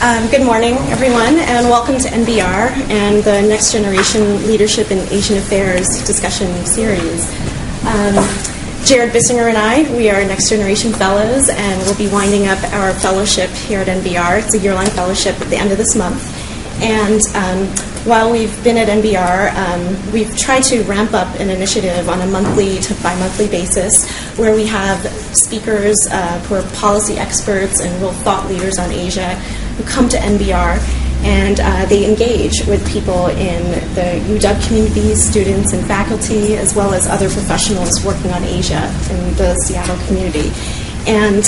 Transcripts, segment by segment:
Good morning, everyone, and welcome to NBR and the Next Generation Leadership in Asian Affairs discussion series. Jared Bissinger and I, we are Next Generation Fellows, and we'll be winding up our fellowship here at NBR. It's a year-long fellowship at the end of this month. And while we've been at NBR, we've tried to ramp up an initiative on a monthly to bi-monthly basis where we have speakers who are policy experts and real thought leaders on Asia who come to NBR and they engage with people in the UW communities, students and faculty, as well as other professionals working on Asia in the Seattle community. And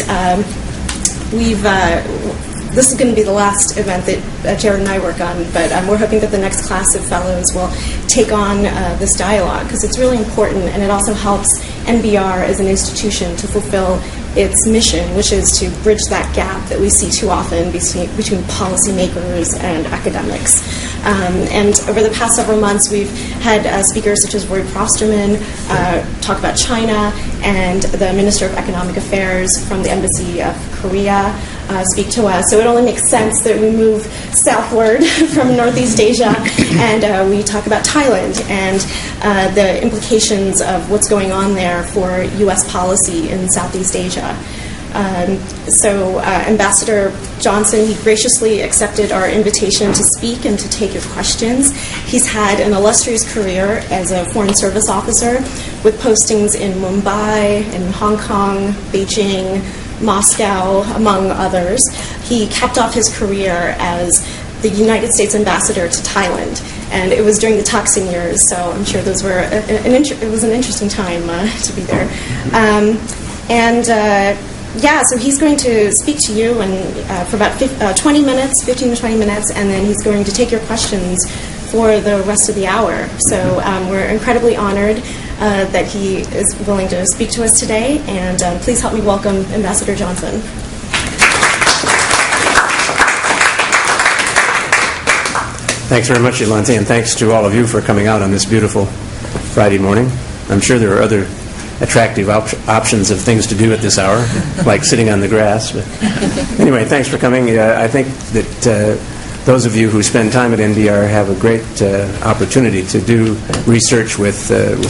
this is going to be the last event that Jared and I work on, but we're hoping that the next class of fellows will take on this dialogue because it's really important, and it also helps NBR as an institution to fulfill its mission, which is to bridge that gap that we see too often between policymakers and academics. And over the past several months, we've had speakers such as Roy Prosterman talk about China, and the Minister of Economic Affairs from the Embassy of Korea speak to us. So it only makes sense that we move southward from Northeast Asia and we talk about Thailand and the implications of what's going on there for U.S. policy in Southeast Asia. So Ambassador Johnson, he graciously accepted our invitation to speak and to take your questions. He's had an illustrious career as a Foreign Service officer with postings in Mumbai, in Hong Kong, Beijing, Moscow, among others. He capped off his career as the United States Ambassador to Thailand, and it was during the Thaksin years, so I'm sure those were it was an interesting time to be there. So he's going to speak to you for about 15 to 20 minutes, and then he's going to take your questions for the rest of the hour. So we're incredibly honored that he is willing to speak to us today, and please help me welcome Ambassador Johnson. Thanks very much, Yolante, and thanks to all of you for coming out on this beautiful Friday morning. I'm sure there are other attractive options of things to do at this hour, like sitting on the grass. But anyway, thanks for coming. I think that those of you who spend time at NBR have a great opportunity to do research with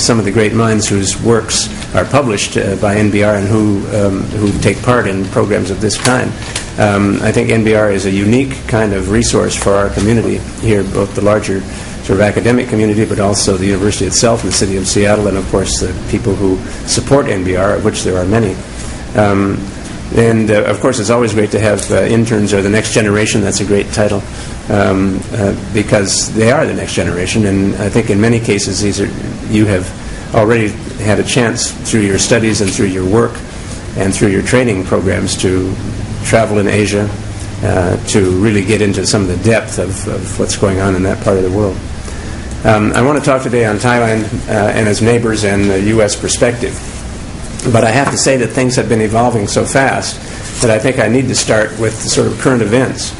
some of the great minds whose works are published by NBR and who take part in programs of this kind. I think NBR is a unique kind of resource for our community here, both the larger sort of academic community, but also the university itself and the city of Seattle, and of course the people who support NBR, of which there are many. And of course it's always great to have interns or the next generation. That's a great title because they are the next generation, and I think in many cases you have already had a chance through your studies and through your work and through your training programs to travel in Asia to really get into some of the depth of what's going on in that part of the world. I want to talk today on Thailand and its neighbors and the U.S. perspective. But I have to say that things have been evolving so fast that I think I need to start with the sort of current events.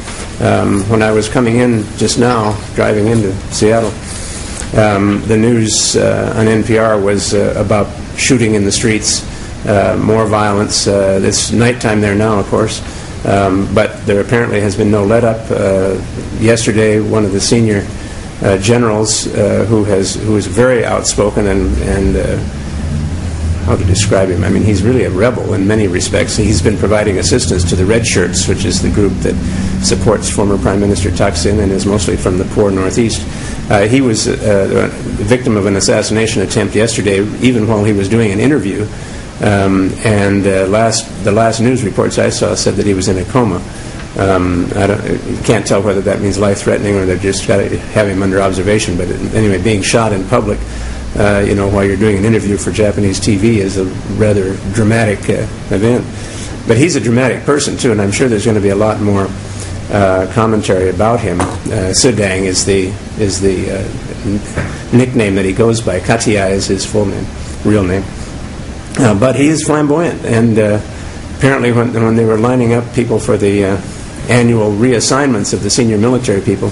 When I was coming in just now, driving into Seattle, the news on NPR was about shooting in the streets, more violence. It's nighttime there now, of course, but there apparently has been no let-up. Yesterday, one of the senior generals who is very outspoken and how to describe him. I mean, he's really a rebel in many respects. He's been providing assistance to the Red Shirts, which is the group that supports former Prime Minister Thaksin and is mostly from the poor Northeast. He was the victim of an assassination attempt yesterday, even while he was doing an interview. The last news reports I saw said that he was in a coma. Can't tell whether that means life-threatening or they've just got to have him under observation. But anyway, being shot in public while you're doing an interview for Japanese TV is a rather dramatic event. But he's a dramatic person, too, and I'm sure there's going to be a lot more commentary about him. Sudang is the nickname that he goes by. Katia is his full name, real name. But he is flamboyant, and apparently when they were lining up people for the annual reassignments of the senior military people,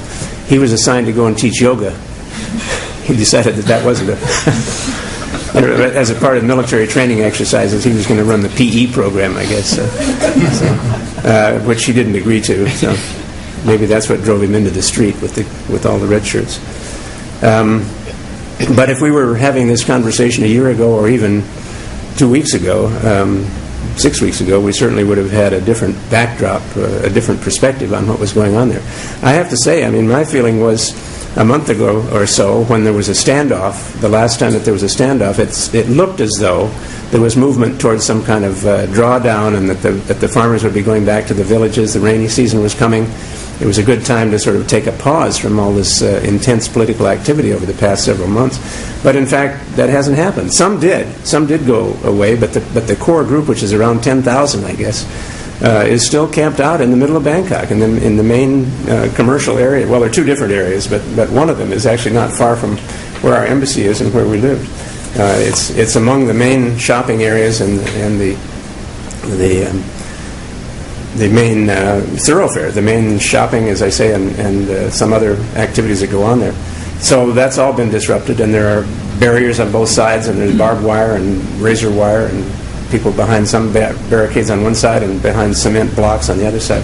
he was assigned to go and teach yoga. He decided that wasn't as a part of military training exercises, he was going to run the PE program, I guess, which he didn't agree to. So. maybe that's what drove him into the street with all the red shirts. But if we were having this conversation a year ago, or even 2 weeks ago, 6 weeks ago, we certainly would have had a different backdrop, a different perspective on what was going on there. I have to say, I mean, my feeling was a month ago or so, when there was a standoff, the last time that there was a standoff, it looked as though there was movement towards some kind of drawdown, and that the farmers would be going back to the villages. The rainy season was coming. It was a good time to sort of take a pause from all this intense political activity over the past several months. But in fact, that hasn't happened. Some did go away, but the core group, which is around 10,000, I guess, is still camped out in the middle of Bangkok, and in the main commercial area. Well, there are two different areas, but one of them is actually not far from where our embassy is and where we live. It's among the main shopping areas and the main thoroughfare, the main shopping, as I say, and some other activities that go on there. So that's all been disrupted, and there are barriers on both sides, and there's barbed wire and razor wire, and people behind some barricades on one side and behind cement blocks on the other side.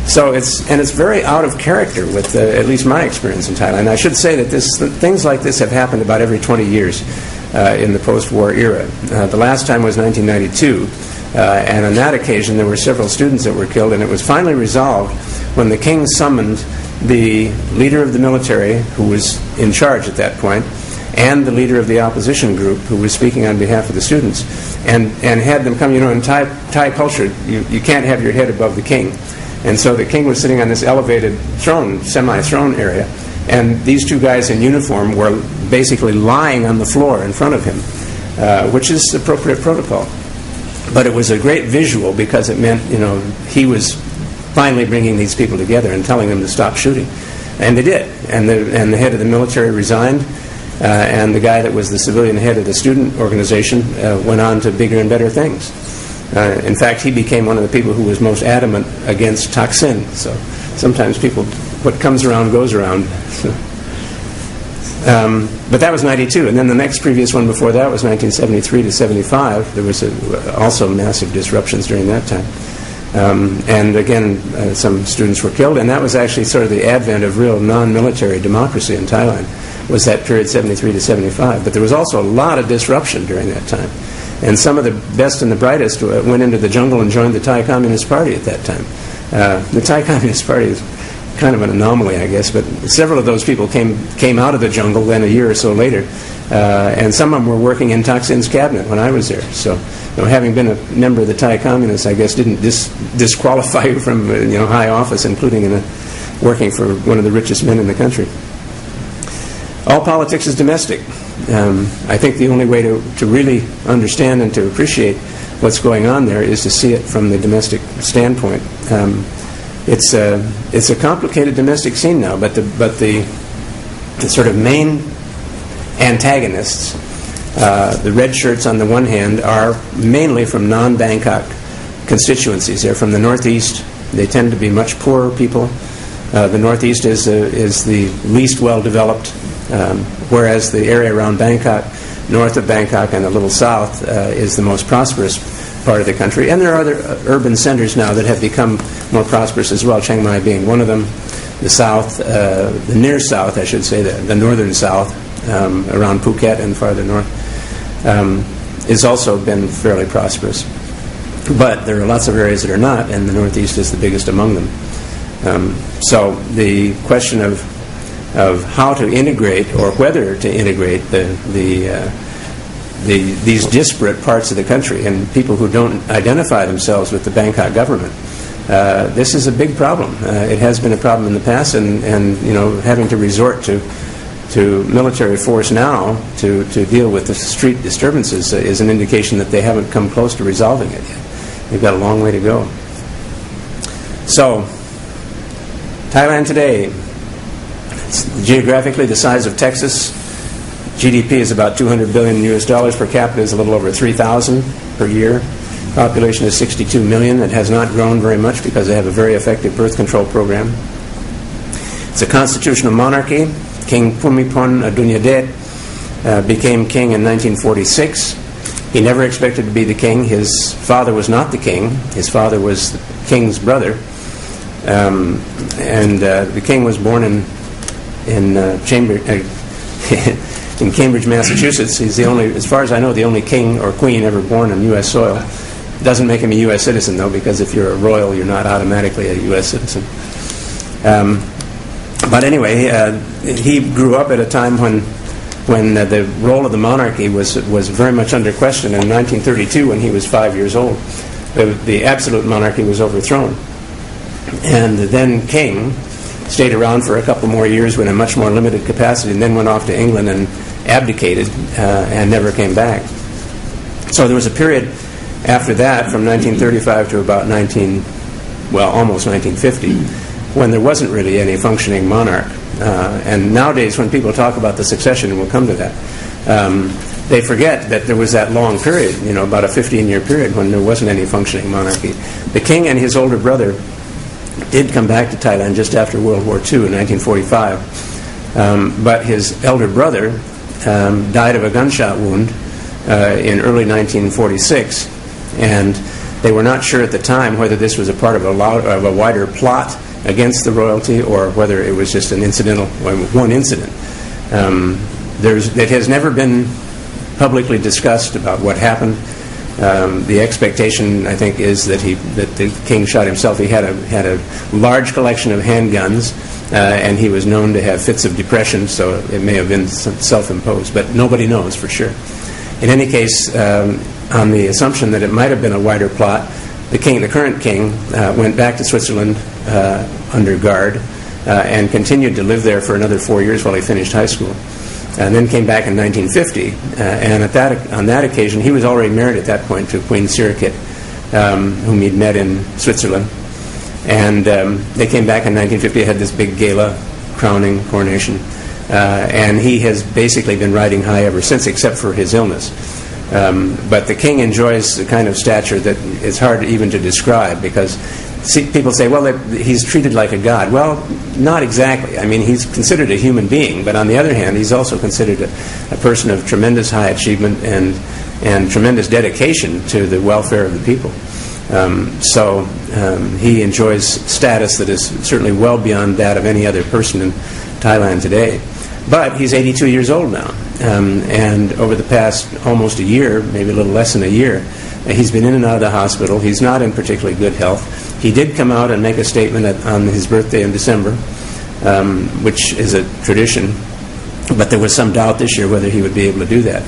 So it's very out of character with at least my experience in Thailand. I should say that things like this have happened about every 20 years in the post-war era. The last time was 1992. And on that occasion, there were several students that were killed, and it was finally resolved when the king summoned the leader of the military, who was in charge at that point, and the leader of the opposition group, who was speaking on behalf of the students, and had them come. You know, in Thai culture, you can't have your head above the king. And so the king was sitting on this elevated throne, semi-throne area, and these two guys in uniform were basically lying on the floor in front of him, which is appropriate protocol. But it was a great visual, because it meant, you know, he was finally bringing these people together and telling them to stop shooting. And they did. And the head of the military resigned, and the guy that was the civilian head of the student organization went on to bigger and better things. In fact, he became one of the people who was most adamant against Thaksin. So sometimes what comes around goes around. But that was 92, and then the next previous one before that was 1973 to 75. There was also massive disruptions during that time. And again, some students were killed, and that was actually sort of the advent of real non-military democracy in Thailand, was that period 73 to 75. But there was also a lot of disruption during that time. And some of the best and the brightest went into the jungle and joined the Thai Communist Party at that time. The Thai Communist Party is kind of an anomaly, I guess, but several of those people came out of the jungle then a year or so later, and some of them were working in Thaksin's cabinet when I was there. So, you know, having been a member of the Thai Communists, I guess didn't disqualify you from high office, including working for one of the richest men in the country. All politics is domestic. I think the only way to really understand and to appreciate what's going on there is to see it from the domestic standpoint. It's a complicated domestic scene now, but the sort of main antagonists, the red shirts on the one hand, are mainly from non-Bangkok constituencies. They're from the Northeast. They tend to be much poorer people. The Northeast is the least well-developed, whereas the area around Bangkok, north of Bangkok and a little south, is the most prosperous part of the country. And there are other urban centers now that have become more prosperous as well, Chiang Mai being one of them. The south, the near south, I should say, the northern south, around Phuket and farther north, has also been fairly prosperous. But there are lots of areas that are not, and the Northeast is the biggest among them. So the question of how to integrate, or whether to integrate these disparate parts of the country and people who don't identify themselves with the Bangkok government, this is a big problem. It has been a problem in the past, and having to resort to military force now to deal with the street disturbances is an indication that they haven't come close to resolving it yet. They've got a long way to go. So, Thailand today, it's geographically the size of Texas. GDP is about $200 billion US dollars. Per capita is a little over 3,000 per year. Population is 62 million. It has not grown very much because they have a very effective birth control program. It's a constitutional monarchy. King Bhumibol Adulyadej became king in 1946. He never expected to be the king. His father was not the king. His father was the king's brother. And the king was born in in Cambridge, Massachusetts. He's the only, as far as I know, the only king or queen ever born on U.S. soil. Doesn't make him a U.S. citizen, though, because if you're a royal, you're not automatically a U.S. citizen. But anyway, he grew up at a time when the role of the monarchy was very much under question. In 1932, when he was 5 years old, the absolute monarchy was overthrown. And the then king stayed around for a couple more years in a much more limited capacity, and then went off to England and abdicated and never came back. So there was a period after that, from 1935 to about almost 1950, when there wasn't really any functioning monarch. And nowadays, when people talk about the succession, and we'll come to that, they forget that there was that long period, about a 15-year period, when there wasn't any functioning monarchy. The king and his older brother did come back to Thailand just after World War II in 1945. But his elder brother died of a gunshot wound in early 1946, and they were not sure at the time whether this was a part of a wider plot against the royalty or whether it was just one incident. It has never been publicly discussed about what happened. The expectation, I think, is that the king shot himself. He had a large collection of handguns, and he was known to have fits of depression, so it may have been self-imposed, but nobody knows for sure. In any case, on the assumption that it might have been a wider plot, the current king, went back to Switzerland under guard and continued to live there for another 4 years while he finished high school. And then came back in 1950, and on that occasion, he was already married at that point to Queen Sirikit, whom he'd met in Switzerland. And they came back in 1950, had this big gala, coronation, and he has basically been riding high ever since, except for his illness. But the king enjoys the kind of stature that is hard even to describe, because people say, well, he's treated like a god. Well, not exactly. I mean, he's considered a human being, but on the other hand, he's also considered a person of tremendous high achievement and tremendous dedication to the welfare of the people. So he enjoys status that is certainly well beyond that of any other person in Thailand today. But he's 82 years old now, and over the past almost a year, maybe a little less than a year, he's been in and out of the hospital. He's not in particularly good health. He did come out and make a statement on his birthday in December, which is a tradition, but there was some doubt this year whether he would be able to do that.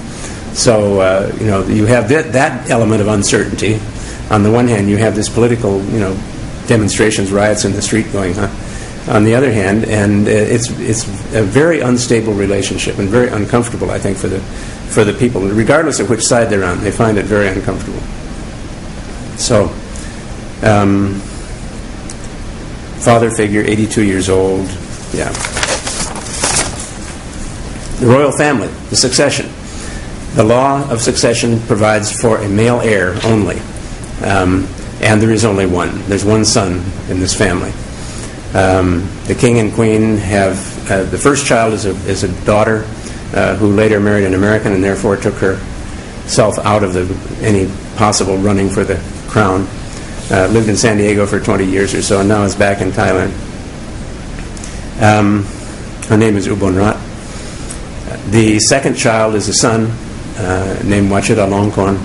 So, you have that element of uncertainty. On the one hand, you have this political, demonstrations, riots in the street going on. On the other hand, and it's a very unstable relationship and very uncomfortable, I think, for the people, regardless of which side they're on. They find it very uncomfortable. So, father figure, 82 years old, yeah. The royal family, the succession. The law of succession provides for a male heir only, and there is only one. There's one son in this family. The king and queen have the first child is a daughter who later married an American and therefore took herself out of any possible running for the crown. Lived in San Diego for 20 years or so, and now is back in Thailand. Her name is Ubonrat. The second child is a son named Wachita Longkorn,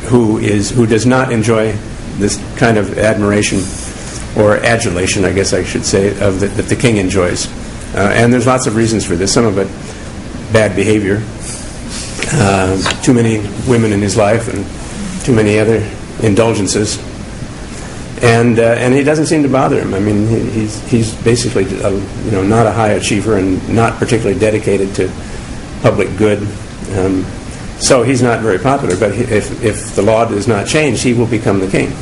who does not enjoy this kind of admiration or adulation, I guess I should say, that the king enjoys. And there's lots of reasons for this. Some of it, bad behavior, too many women in his life, and too many other indulgences. And it doesn't seem to bother him. I mean, he's basically not a high achiever and not particularly dedicated to public good. So he's not very popular. But if the law does not change, he will become the king.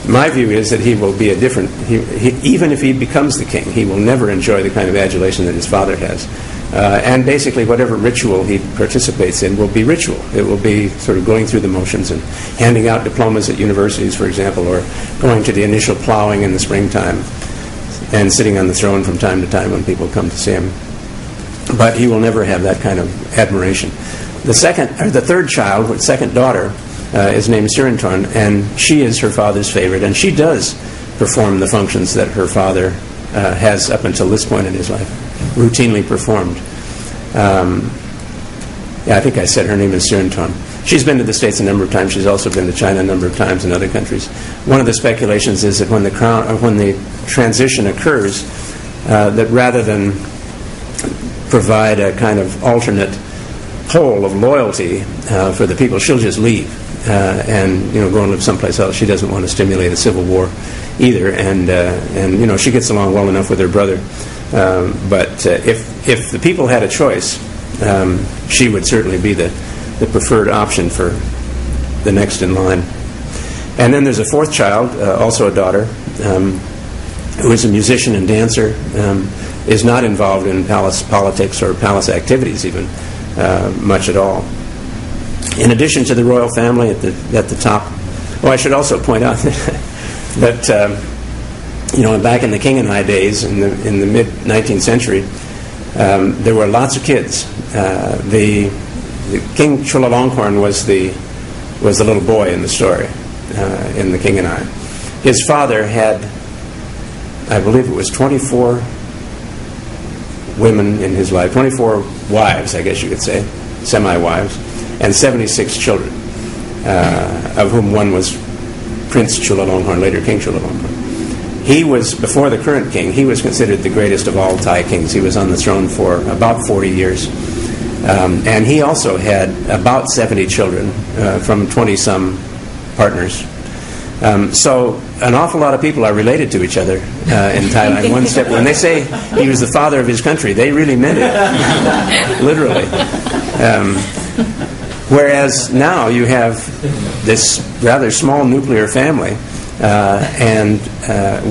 My view is that he will be even if he becomes the king, he will never enjoy the kind of adulation that his father has. And basically whatever ritual he participates in will be ritual. It will be sort of going through the motions and handing out diplomas at universities, for example, or going to the initial plowing in the springtime and sitting on the throne from time to time when people come to see him. But he will never have that kind of admiration. The third child, second daughter, is named Sirintorn, and she is her father's favorite, and she does perform the functions that her father has up until this point in his life routinely performed. I think I said her name is Surnton. She's been to the States a number of times. She's also been to China a number of times and other countries. One of the speculations is that when the transition occurs, that rather than provide a kind of alternate pole of loyalty for the people, she'll just leave and go and live someplace else. She doesn't want to stimulate a civil war either, and she gets along well enough with her brother. But if the people had a choice, she would certainly be the preferred option for the next in line. And then there's a fourth child, also a daughter, who is a musician and dancer, is not involved in palace politics or palace activities even much at all. In addition to the royal family at the top, I should also point out that back in the King and I days, in the mid 19th century, there were lots of kids. The King Chulalongkorn was the little boy in the story in the King and I. His father had, I believe it was 24 women in his life, 24 wives, I guess you could say, semi-wives, and 76 children, of whom one was Prince Chulalongkorn, later King Chulalongkorn. He was, before the current king, he was considered the greatest of all Thai kings. He was on the throne for about 40 years. And he also had about 70 children from 20-some partners. So an awful lot of people are related to each other in Thailand. One step, when they say he was the father of his country, they really meant it, literally. Whereas now you have this rather small nuclear family and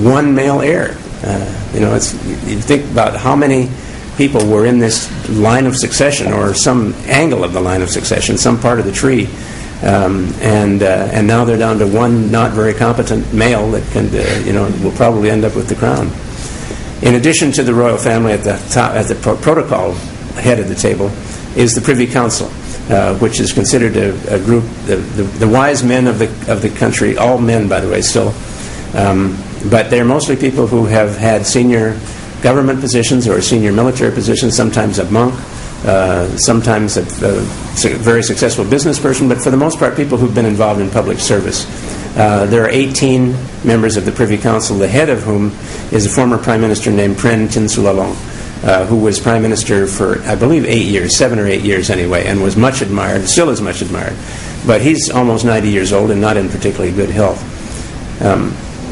one male heir. You think about how many people were in this line of succession, or some angle of the line of succession, some part of the tree, and now they're down to one not very competent male that can, will probably end up with the crown. In addition to the royal family at the top, at the protocol head of the table, is the Privy Council, which is considered a group, the wise men of the country, all men, by the way, still, but they're mostly people who have had senior government positions or senior military positions, sometimes a monk, sometimes a very successful business person, but for the most part people who've been involved in public service. There are 18 members of the Privy Council, the head of whom is a former Prime Minister named Pren Tinsulalong, who was Prime Minister for, I believe, 8 years, 7 or 8 years anyway, and was much admired, still is much admired. But he's almost 90 years old and not in particularly good health.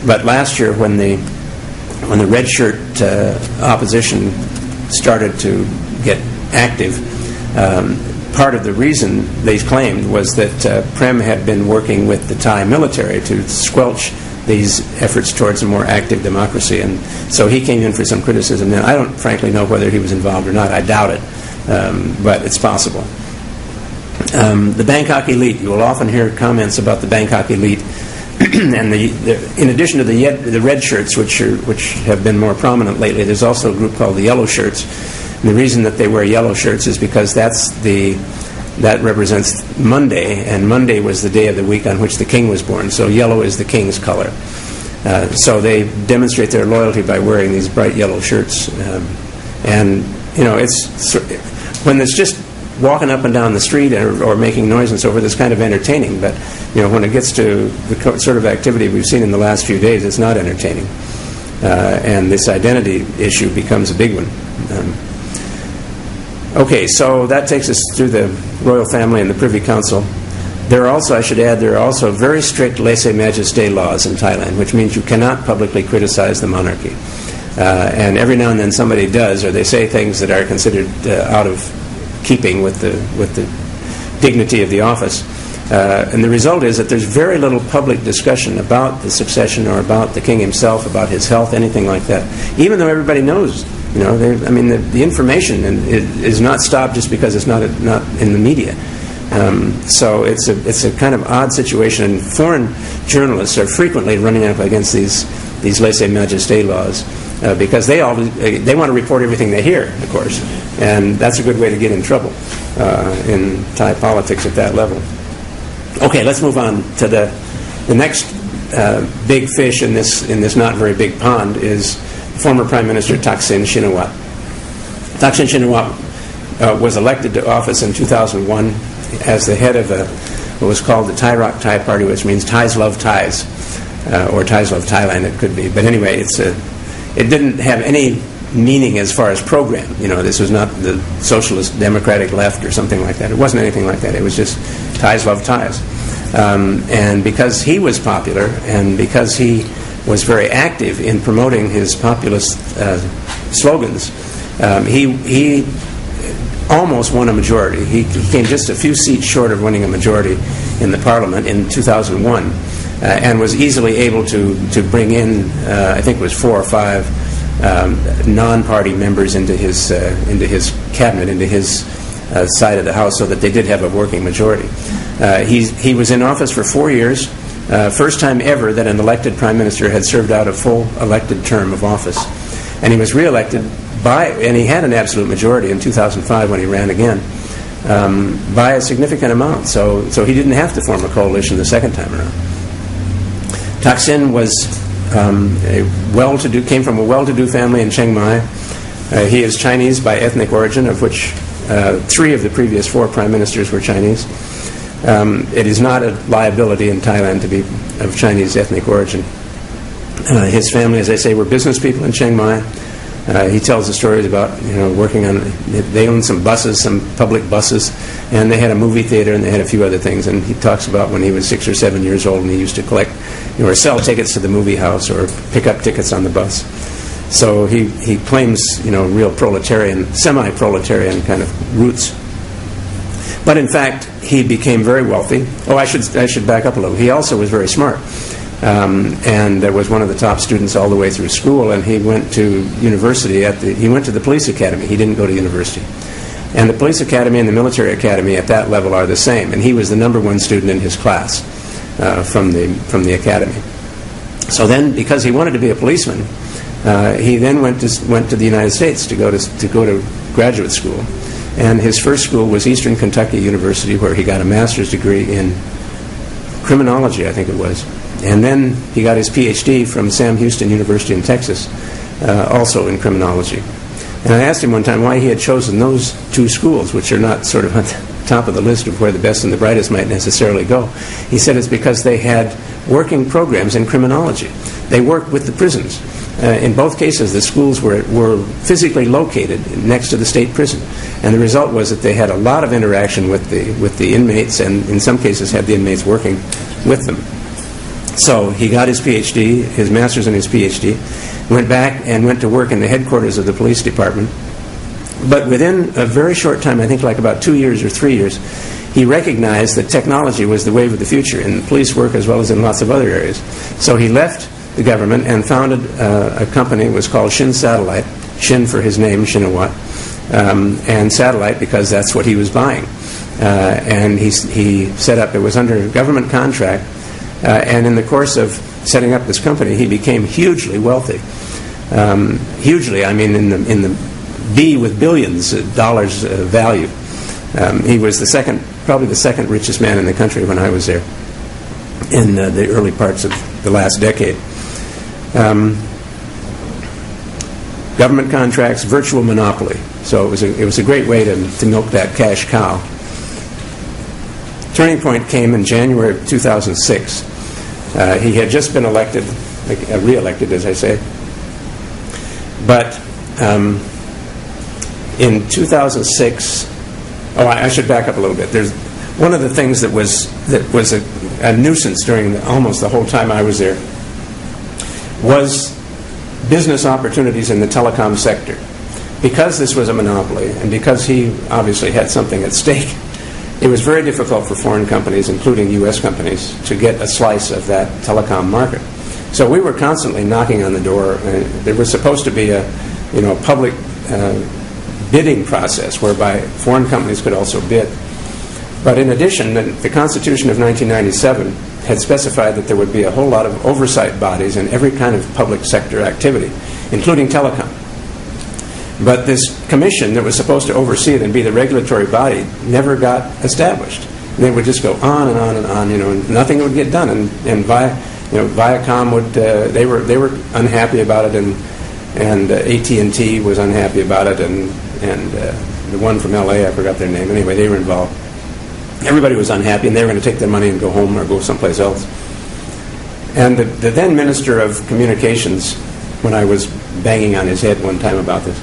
But last year when the red shirt opposition started to get active, part of the reason they claimed was that Prem had been working with the Thai military to squelch these efforts towards a more active democracy, and so he came in for some criticism. Now, I don't frankly know whether he was involved or not. I doubt it, but it's possible. The Bangkok elite. You will often hear comments about the Bangkok elite. And in addition to the red shirts, which have been more prominent lately, there's also a group called the yellow shirts. And the reason that they wear yellow shirts is because that represents Monday, and Monday was the day of the week on which the king was born. So yellow is the king's color. So they demonstrate their loyalty by wearing these bright yellow shirts. And it's when it's just walking up and down the street or making noise and so forth, it's kind of entertaining. But when it gets to the sort of activity we've seen in the last few days, it's not entertaining. And this identity issue becomes a big one. Okay, so that takes us through the royal family and the Privy Council. There are also, I should add, very strict lèse-majesté laws in Thailand, which means you cannot publicly criticize the monarchy. And every now and then somebody does, or they say things that are considered out of keeping with the dignity of the office. And the result is that there's very little public discussion about the succession or about the king himself, about his health, anything like that. Even though everybody knows, the information is not stopped just because it's not in the media. So it's a kind of odd situation, and foreign journalists are frequently running up against these lèse-majesté laws because they want to report everything they hear, of course, and that's a good way to get in trouble in Thai politics at that level. Okay, let's move on to the next big fish in this not very big pond is former Prime Minister Thaksin Shinawatra. Thaksin Shinawatra was elected to office in 2001 as the head of what was called the Thai Rock Thai Party, which means Thais Love Thais, or Thais Love Thailand it could be. But anyway, it didn't have any meaning as far as program. This was not the socialist democratic left or something like that. It wasn't anything like that. It was just Thais Love Thais. And because he was popular and because he was very active in promoting his populist slogans, he almost won a majority. He came just a few seats short of winning a majority in the parliament in 2001, and was easily able to bring in, I think it was 4 or 5 non-party members into his cabinet, into his side of the House, so that they did have a working majority. He was in office for 4 years, first time ever that an elected prime minister had served out a full elected term of office. And he was re-elected and he had an absolute majority in 2005 when he ran again, by a significant amount. So he didn't have to form a coalition the second time around. Thaksin was came from a well-to-do family in Chiang Mai. He is Chinese by ethnic origin, of which 3 of the previous 4 prime ministers were Chinese. It is not a liability in Thailand to be of Chinese ethnic origin. His family, as I say, were business people in Chiang Mai. He tells the stories about working on. They owned some buses, some public buses, and they had a movie theater and they had a few other things. And he talks about when he was 6 or 7 years old and he used to collect, or sell tickets to the movie house or pick up tickets on the bus. So he claims real proletarian, semi-proletarian kind of roots. But in fact, he became very wealthy. Oh, I should back up a little. He also was very smart. And was one of the top students all the way through school, and he went to university he went to the police academy. He didn't go to university. And the police academy and the military academy at that level are the same, and he was the number 1 student in his class from the academy. So then, because he wanted to be a policeman, he then went to the United States to go to graduate school. And his first school was Eastern Kentucky University, where he got a master's degree in criminology, I think it was. And then he got his PhD from Sam Houston University in Texas, also in criminology. And I asked him one time why he had chosen those 2 schools, which are not sort of on the top of the list of where the best and the brightest might necessarily go. He said it's because they had working programs in criminology. They worked with the prisons. In both cases, the schools were physically located next to the state prison. And the result was that they had a lot of interaction with the inmates, and in some cases had the inmates working with them. So he got his PhD, his master's and his PhD, went back and went to work in the headquarters of the police department. But within a very short time, I think like about 2 years or 3 years, he recognized that technology was the wave of the future in police work as well as in lots of other areas. So he left the government and founded a company. It was called Shin Satellite, Shin for his name, Shinawat, and Satellite because that's what he was buying. And he set up, it was under government contract, and in the course of setting up this company, he became hugely wealthy. Hugely, I mean in the B with billions of dollars value. He was probably the second richest man in the country when I was there in the early parts of the last decade. Government contracts, virtual monopoly. So it was a great way to milk that cash cow. Turning point came in January of 2006. He had just been elected, re-elected, as I say. But in 2006, I should back up a little bit. There's one of the things that was a nuisance during almost the whole time I was there was business opportunities in the telecom sector. Because this was a monopoly, and because he obviously had something at stake, it was very difficult for foreign companies, including U.S. companies, to get a slice of that telecom market. So we were constantly knocking on the door. There was supposed to be a public bidding process whereby foreign companies could also bid. But in addition, the Constitution of 1997 had specified that there would be a whole lot of oversight bodies in every kind of public sector activity, including telecom. But this commission that was supposed to oversee it and be the regulatory body never got established. And they would just go on and on and on, and nothing would get done. And by Viacom would they were unhappy about it, and AT&T was unhappy about it, and the one from LA, I forgot their name. Anyway, they were involved. Everybody was unhappy, and they were going to take their money and go home or go someplace else. And the then Minister of Communications, when I was banging on his head one time about this,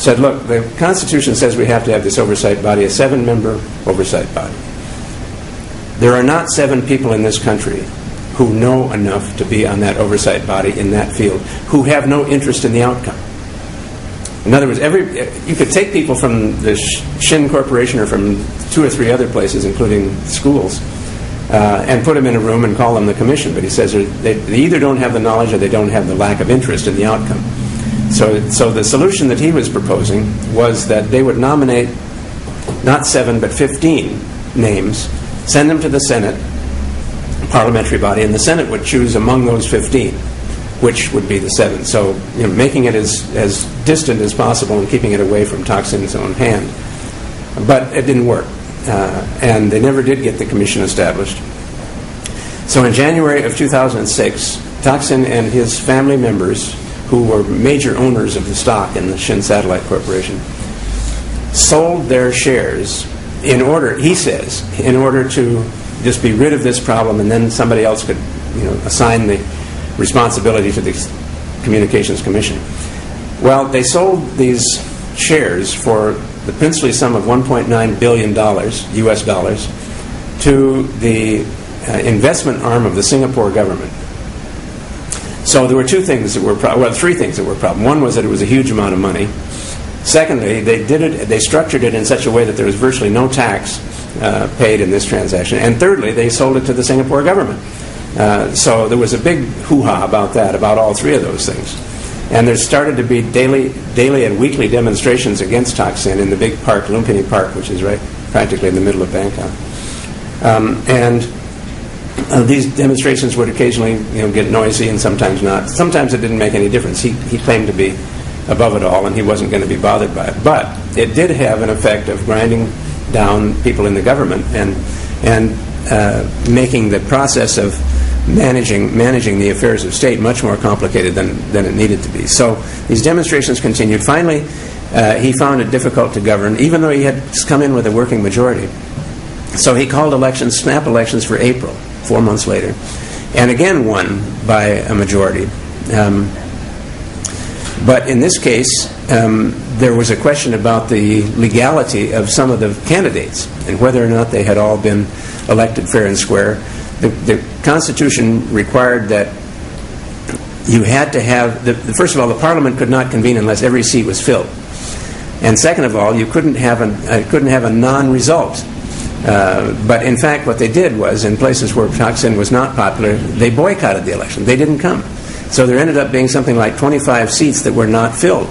said, look, the Constitution says we have to have this oversight body, a 7-member oversight body. There are not 7 people in this country who know enough to be on that oversight body in that field, who have no interest in the outcome. In other words, you could take people from the Shin Corporation or from 2 or 3 other places, including schools, and put them in a room and call them the commission. But he says they either don't have the knowledge or they don't have the lack of interest in the outcome. So the solution that he was proposing was that they would nominate not 7 but 15 names, send them to the Senate, parliamentary body, and the Senate would choose among those 15 which would be the 7. So making it as distant as possible and keeping it away from Thaksin's own hand. But it didn't work, and they never did get the commission established. So in January of 2006, Thaksin and his family members, who were major owners of the stock in the Shin Satellite Corporation, sold their shares in order, he says, in order to just be rid of this problem, and then somebody else could assign the responsibility to the Communications Commission. Well, they sold these shares for the princely sum of $1.9 billion, US dollars, to the investment arm of the Singapore government. So there were 2 things that were well, 3 things that were a problem. One was that it was a huge amount of money. Secondly, they structured it in such a way that there was virtually no tax paid in this transaction. And thirdly, they sold it to the Singapore government. So there was a big hoo-ha about that, about all 3 of those things. And there started to be daily and weekly demonstrations against Thaksin in the big park, Lumpini Park, which is right practically in the middle of Bangkok. These demonstrations would occasionally get noisy and sometimes not. Sometimes it didn't make any difference. He claimed to be above it all, and he wasn't going to be bothered by it. But it did have an effect of grinding down people in the government and making the process of managing the affairs of state much more complicated than it needed to be. So these demonstrations continued. Finally, he found it difficult to govern, even though he had come in with a working majority. So he called elections, snap elections, for April, 4 months later, and again won by a majority. But in this case, there was a question about the legality of some of the candidates and whether or not they had all been elected fair and square. The Constitution required that you had to have, first of all, the Parliament could not convene unless every seat was filled. And second of all, you couldn't have a non-result. But in fact, what they did was, in places where Thaksin was not popular, they boycotted the election. They didn't come. So there ended up being something like 25 seats that were not filled.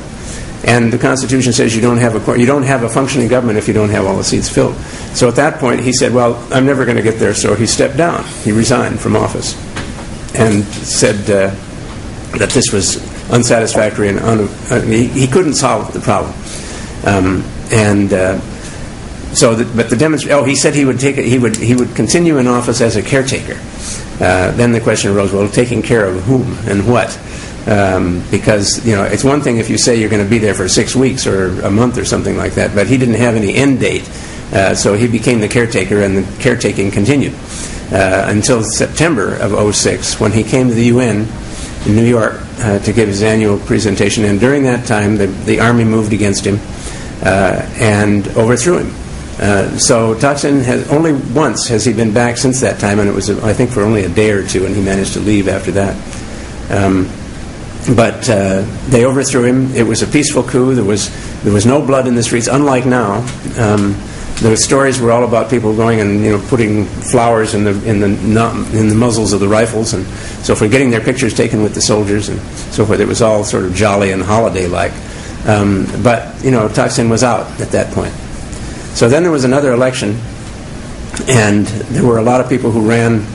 And the Constitution says you don't have a functioning government if you don't have all the seats filled. So at that point, he said, well, I'm never going to get there, so he stepped down. He resigned from office and said that this was unsatisfactory and he couldn't solve the problem. He said he would continue in office as a caretaker. Then the question arose, well, taking care of whom and what? Because it's one thing if you say you're going to be there for 6 weeks or a month or something like that, but he didn't have any end date, so he became the caretaker, and the caretaking continued until September of 2006, when he came to the UN in New York to give his annual presentation. And during that time, the army moved against him and overthrew him. So Thaksin has only once has he been back since that time, and it was I think for only a day or 2, and he managed to leave after that. But they overthrew him. It was a peaceful coup. There was no blood in the streets, unlike now. The stories were all about people going and putting flowers in the muzzles of the rifles, and so forth, getting their pictures taken with the soldiers and so forth. It was all sort of jolly and holiday-like. But Thaksin was out at that point. So then there was another election, and there were a lot of people who ran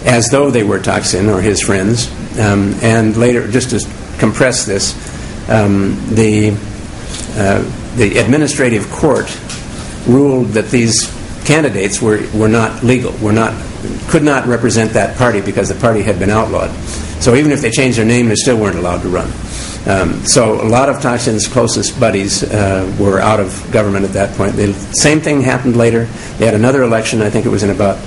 as though they were Thaksin or his friends. And later, just to compress this, the administrative court ruled that these candidates were not legal, were not could not represent that party because the party had been outlawed. So even if they changed their name, they still weren't allowed to run. So a lot of Thaksin's closest buddies were out of government at that point. The same thing happened later. They had another election, I think it was in about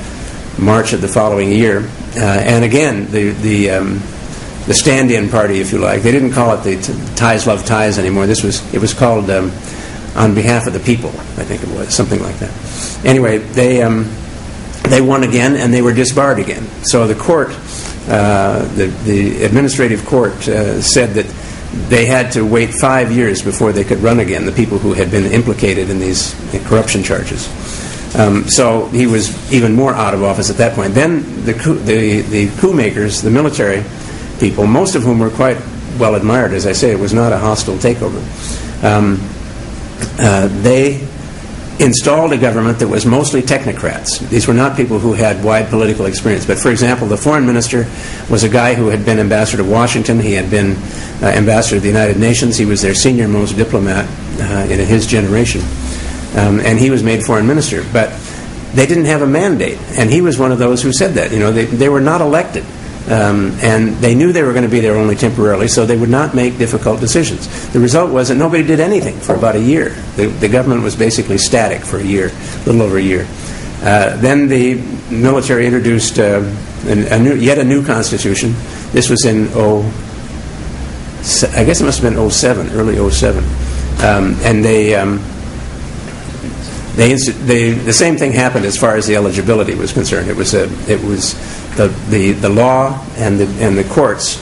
March of the following year. And again, the stand-in party, if you like. They didn't call it the Thais Love Thais anymore. It was called On Behalf of the People, I think it was, something like that. Anyway, they won again, and they were disbarred again. So the court, the administrative court, said that they had to wait 5 years before they could run again, the people who had been implicated in these corruption charges. So he was even more out of office at that point. Then the coup makers, the military people, most of whom were quite well admired, as I say, it was not a hostile takeover. They installed a government that was mostly technocrats. These were not people who had wide political experience. But, for example, the foreign minister was a guy who had been ambassador to Washington. He had been ambassador to the United Nations. He was their senior-most diplomat in his generation. And he was made foreign minister. But they didn't have a mandate. And he was one of those who said that. You know, they were not elected. And they knew they were going to be there only temporarily, so they would not make difficult decisions. The result was that nobody did anything for about a year. The government was basically static for a year, a little over a year. Then the military introduced yet a new constitution. This was in I guess it must have been 07, early 07. And the same thing happened as far as the eligibility was concerned. It was the law and the courts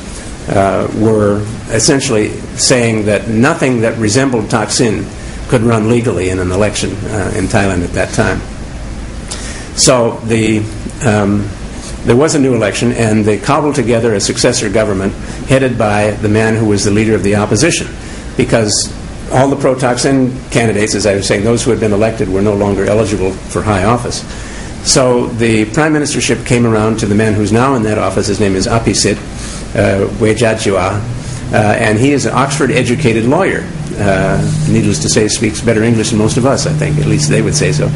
were essentially saying that nothing that resembled Thaksin could run legally in an election in Thailand at that time. So there was a new election, and they cobbled together a successor government headed by the man who was the leader of the opposition, because all the pro-Thaksin candidates, as I was saying, those who had been elected were no longer eligible for high office. So the prime ministership came around to the man who's now in that office. His name is Apisit Wejajua, and he is an Oxford-educated lawyer. Needless to say, speaks better English than most of us, I think. At least they would say so.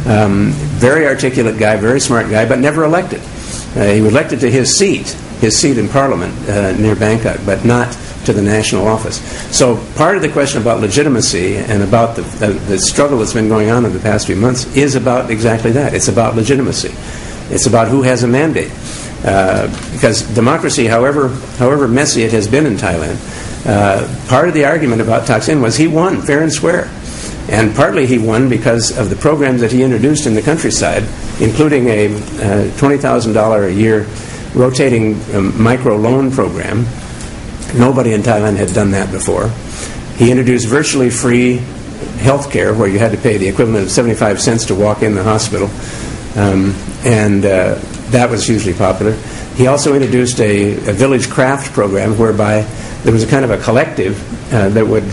Very articulate guy, very smart guy, but never elected. He was elected to his seat in Parliament near Bangkok, but not to the national office. So part of the question about legitimacy and about the struggle that's been going on in the past few months is about exactly that. It's about legitimacy. It's about who has a mandate. Because democracy, however messy it has been in Thailand, part of the argument about Thaksin was he won fair and square. And partly he won because of the programs that he introduced in the countryside, including a $20,000 a year rotating micro loan program. Nobody in Thailand had done that before. He introduced virtually free health care, where you had to pay the equivalent of 75 cents to walk in the hospital. And that was hugely popular. He also introduced a village craft program whereby there was a kind of a collective that would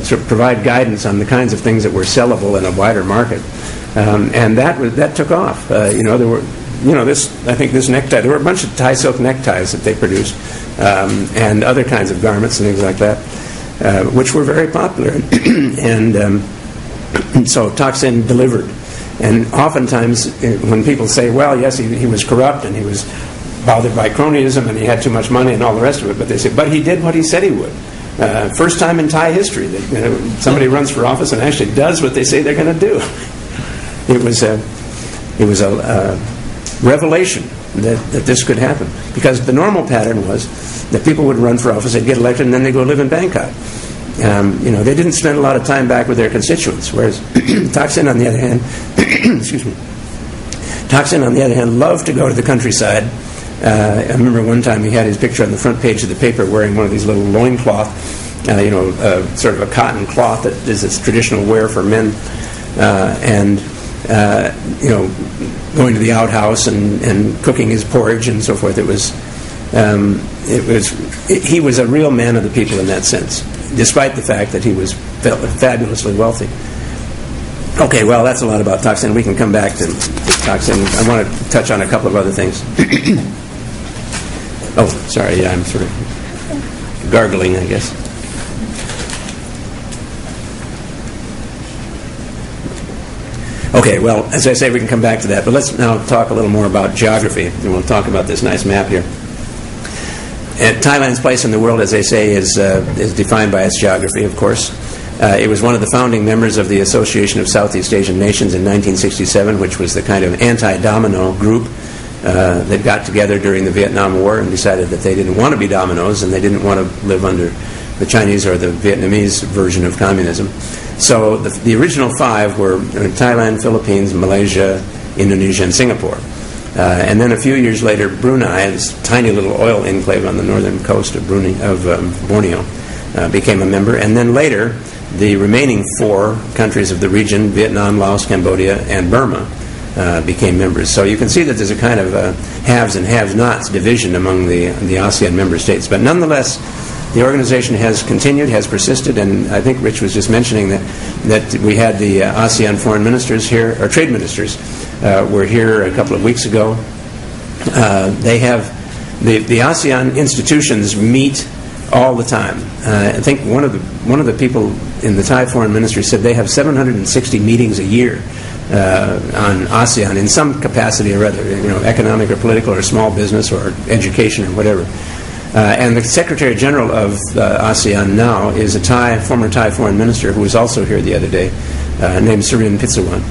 sort of provide guidance on the kinds of things that were sellable in a wider market. And that took off. I think this necktie, there were a bunch of Thai silk neckties that they produced, and other kinds of garments and things like that, which were very popular. And so Thaksin delivered. And oftentimes, when people say, well, yes, he was corrupt and he was bothered by cronyism and he had too much money and all the rest of it, but they say, but he did what he said he would. First time in Thai history that somebody runs for office and actually does what they say they're going to do. It was a revelation that this could happen, because the normal pattern was that people would run for office, they'd get elected, and then they'd go live in Bangkok. They didn't spend a lot of time back with their constituents, whereas Thaksin, on the other hand, Thaksin, on the other hand, loved to go to the countryside. I remember one time he had his picture on the front page of the paper wearing one of these little loincloth, sort of a cotton cloth that is its traditional wear for men, going to the outhouse and cooking his porridge and so forth. He was a real man of the people in that sense, despite the fact that he was fabulously wealthy. Okay, well, that's a lot about Thaksin. We can come back to Thaksin. I want to touch on a couple of other things. Oh, sorry, yeah, I'm sort of gargling, I guess. Okay. Okay, well, as I say, we can come back to that, but let's now talk a little more about geography, and we'll talk about this nice map here. And Thailand's place in the world, as they say, is defined by its geography, of course. It was one of the founding members of the Association of Southeast Asian Nations in 1967, which was the kind of anti-domino group that got together during the Vietnam War and decided that they didn't want to be dominoes and they didn't want to live under the Chinese or the Vietnamese version of communism. So the original five were Thailand, Philippines, Malaysia, Indonesia, and Singapore. And then a few years later, Brunei, this tiny little oil enclave on the northern coast of Borneo, became a member. And then later, the remaining four countries of the region, Vietnam, Laos, Cambodia, and Burma, became members. So you can see that there's a kind of haves and have-nots division among the ASEAN member states. But nonetheless, the organization has continued, has persisted, and I think Rich was just mentioning that we had the ASEAN foreign ministers here, or trade ministers, were here a couple of weeks ago. They have the ASEAN institutions meet all the time. I think one of the people in the Thai foreign ministry said they have 760 meetings a year on ASEAN in some capacity or other, economic or political or small business or education or whatever. And the Secretary General of ASEAN now is a former Thai foreign minister who was also here the other day, named Surin Pitsuwan.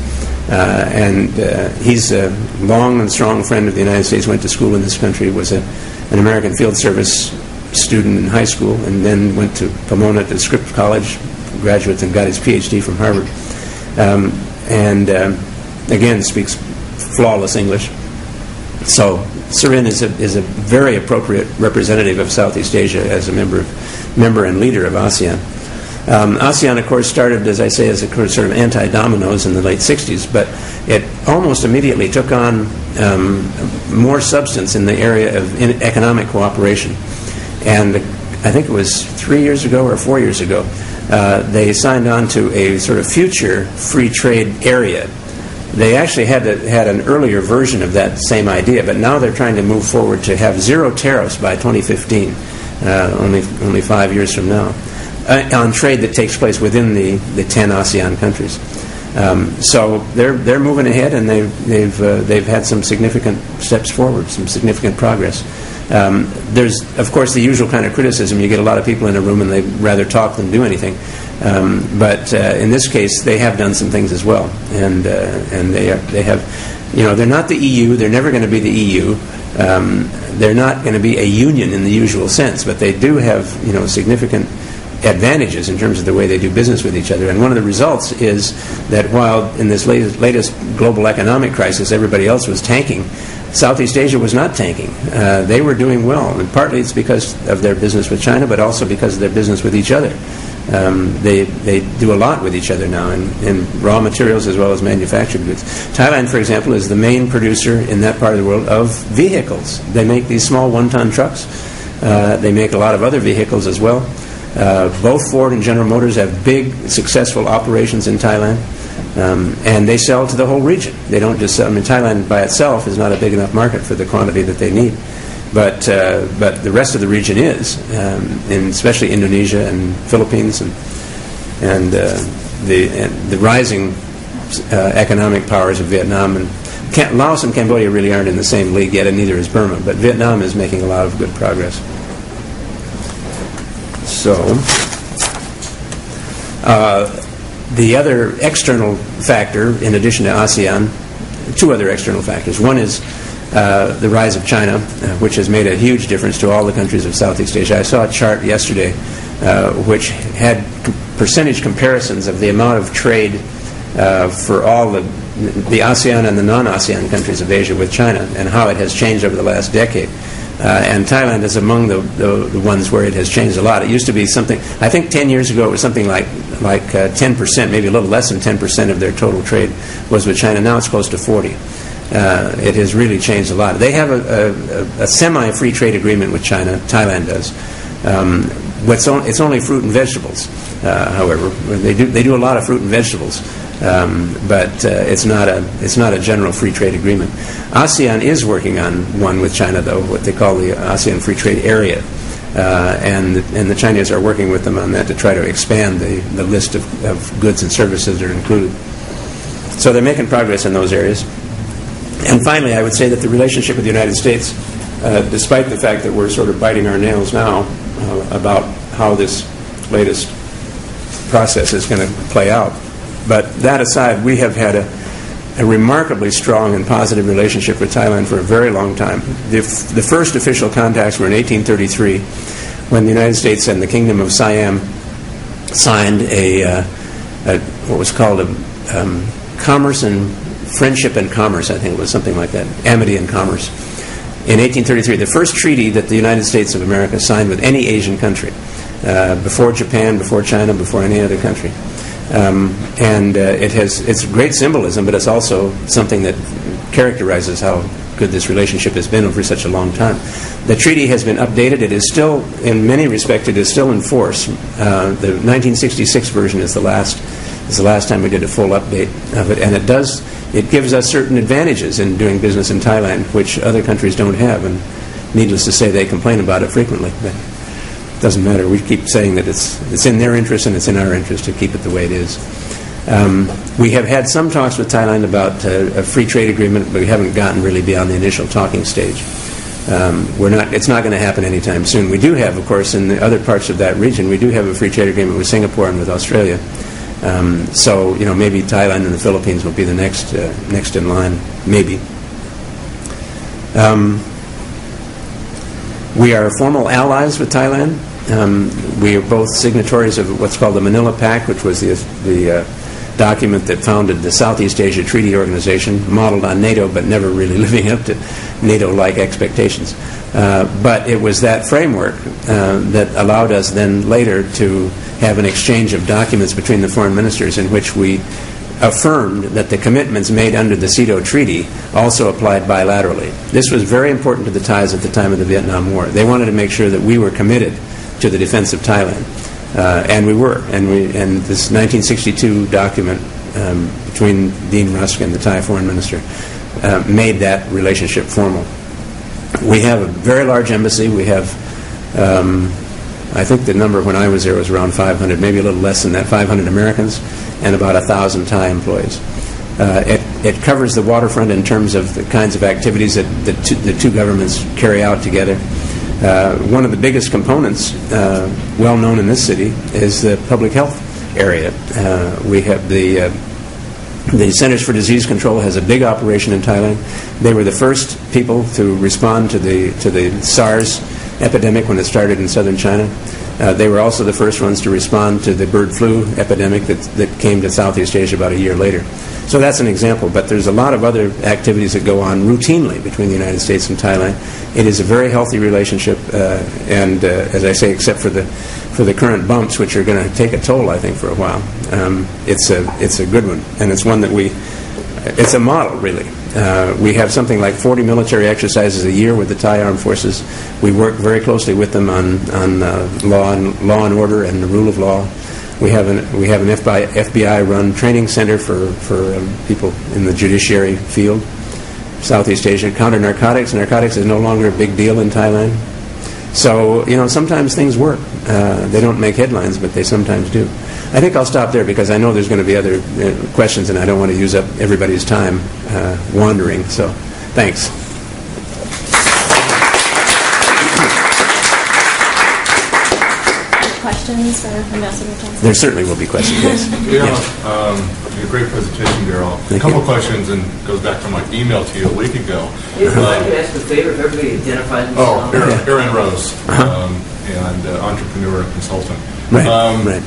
And he's a long and strong friend of the United States, went to school in this country, was an American Field Service student in high school, and then went to Pomona to Scripps College, graduate, and got his PhD from Harvard. And again, speaks flawless English. So Surin is a very appropriate representative of Southeast Asia as a member and leader of ASEAN. ASEAN, of course, started, as I say, as a sort of anti-dominoes in the late 60s, but it almost immediately took on more substance in the area of economic cooperation. And I think it was 3 years ago or 4 years ago, they signed on to a sort of future free trade area. They actually had an earlier version of that same idea, but now they're trying to move forward to have zero tariffs by 2015, only 5 years from now, on trade that takes place within the 10 ASEAN countries. So they're moving ahead, and they've had some significant steps forward, some significant progress. There's, of course, the usual kind of criticism. You get a lot of people in a room and they rather talk than do anything. But in this case, they have done some things as well, and they have, they're not the EU. They're never going to be the EU. They're not going to be a union in the usual sense, but they do have, significant advantages in terms of the way they do business with each other. And one of the results is that while in this latest global economic crisis everybody else was tanking, Southeast Asia was not tanking. They were doing well, and partly it's because of their business with China, but also because of their business with each other. They do a lot with each other now in raw materials as well as manufactured goods. Thailand, for example, is the main producer in that part of the world of vehicles. They make these small one-ton trucks. They make a lot of other vehicles as well. Both Ford and General Motors have big, successful operations in Thailand. And they sell to the whole region. They don't just sell. Thailand by itself is not a big enough market for the quantity that they need. But the rest of the region is, especially Indonesia and Philippines and the rising economic powers of Vietnam. And Laos and Cambodia really aren't in the same league yet, and neither is Burma. But Vietnam is making a lot of good progress. So the other external factor, in addition to ASEAN, two other external factors. One is the rise of China, which has made a huge difference to all the countries of Southeast Asia. I saw a chart yesterday which had percentage comparisons of the amount of trade for all the ASEAN and the non-ASEAN countries of Asia with China, and how it has changed over the last decade. And Thailand is among the ones where it has changed a lot. It used to be something, I think 10 years ago it was something like 10%, maybe a little less than 10% of their total trade was with China. Now it's close to 40%. It has really changed a lot. They have a semi-free trade agreement with China. Thailand does. It's only fruit and vegetables, however. They do a lot of fruit and vegetables. But it's not a general free trade agreement. ASEAN is working on one with China, though, what they call the ASEAN Free Trade Area, and the Chinese are working with them on that to try to expand the list of goods and services that are included. So they're making progress in those areas. And finally, I would say that the relationship with the United States, despite the fact that we're sort of biting our nails now about how this latest process is going to play out, but that aside, we have had a remarkably strong and positive relationship with Thailand for a very long time. The first official contacts were in 1833, when the United States and the Kingdom of Siam signed what was called a Commerce and Friendship and Commerce, I think it was something like that, Amity and Commerce. In 1833, the first treaty that the United States of America signed with any Asian country, before Japan, before China, before any other country. It's great symbolism, but it's also something that characterizes how good this relationship has been over such a long time. The treaty has been updated. It is still, in many respects, it is still in force. The 1966 version is the last time we did a full update of it, and it gives us certain advantages in doing business in Thailand, which other countries don't have, and needless to say, they complain about it frequently. But it doesn't matter. We keep saying that it's in their interest and it's in our interest to keep it the way it is. We have had some talks with Thailand about a free trade agreement, but we haven't gotten really beyond the initial talking stage. It's not going to happen anytime soon. We do have, of course, in the other parts of that region, we do have a free trade agreement with Singapore and with Australia. So, maybe Thailand and the Philippines will be the next in line, maybe. We are formal allies with Thailand. We are both signatories of what's called the Manila Pact, which was the document that founded the Southeast Asia Treaty Organization, modeled on NATO, but never really living up to NATO-like expectations. But it was that framework that allowed us then later to have an exchange of documents between the foreign ministers in which we affirmed that the commitments made under the CETO Treaty also applied bilaterally. This was very important to the Thais at the time of the Vietnam War. They wanted to make sure that we were committed to the defense of Thailand. And we were. And this 1962 document between Dean Rusk and the Thai foreign minister made that relationship formal. We have a very large embassy. We have, I think the number when I was there was around 500, maybe a little less than that, 500 Americans and about 1,000 Thai employees. It covers the waterfront in terms of the kinds of activities that the two governments carry out together. One of the biggest components, well known in this city, is the public health area. We have the Centers for Disease Control has a big operation in Thailand. They were the first people to respond to the SARS epidemic when it started in southern China. They were also the first ones to respond to the bird flu epidemic that came to Southeast Asia about a year later. So that's an example, but there's a lot of other activities that go on routinely between the United States and Thailand. It is a very healthy relationship, and as I say, except for the current bumps, which are going to take a toll, I think, for a while. It's a good one, and it's one that it's a model, really. We have something like 40 military exercises a year with the Thai Armed Forces. We work very closely with them on law and order and the rule of law. We have an FBI-run training center for people in the judiciary field. Southeast Asia, counter-narcotics. Narcotics is no longer a big deal in Thailand. So, sometimes things work. They don't make headlines, but they sometimes do. I think I'll stop there because I know there's going to be other questions, and I don't want to use up everybody's time wandering. So, thanks. Questions for Ambassador Johnson? There certainly will be questions, yes. A great presentation, Darryl. A couple questions, and goes back to my email to you a week ago. If I could ask a favor, if everybody identifies themselves. Aaron Rose, and entrepreneur and consultant. Right.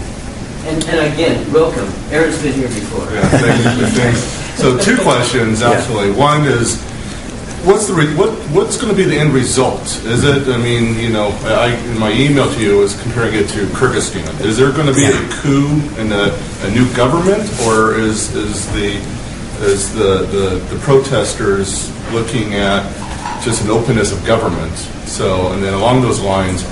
And again, welcome. Aaron's been here before. Yeah, thanks. So two questions, actually. One is, what's going to be the end result? Is it? I mean, in my email to you is comparing it to Kyrgyzstan. Is there going to be a coup and a new government, or is the protesters looking at just an openness of government? So, and then along those lines,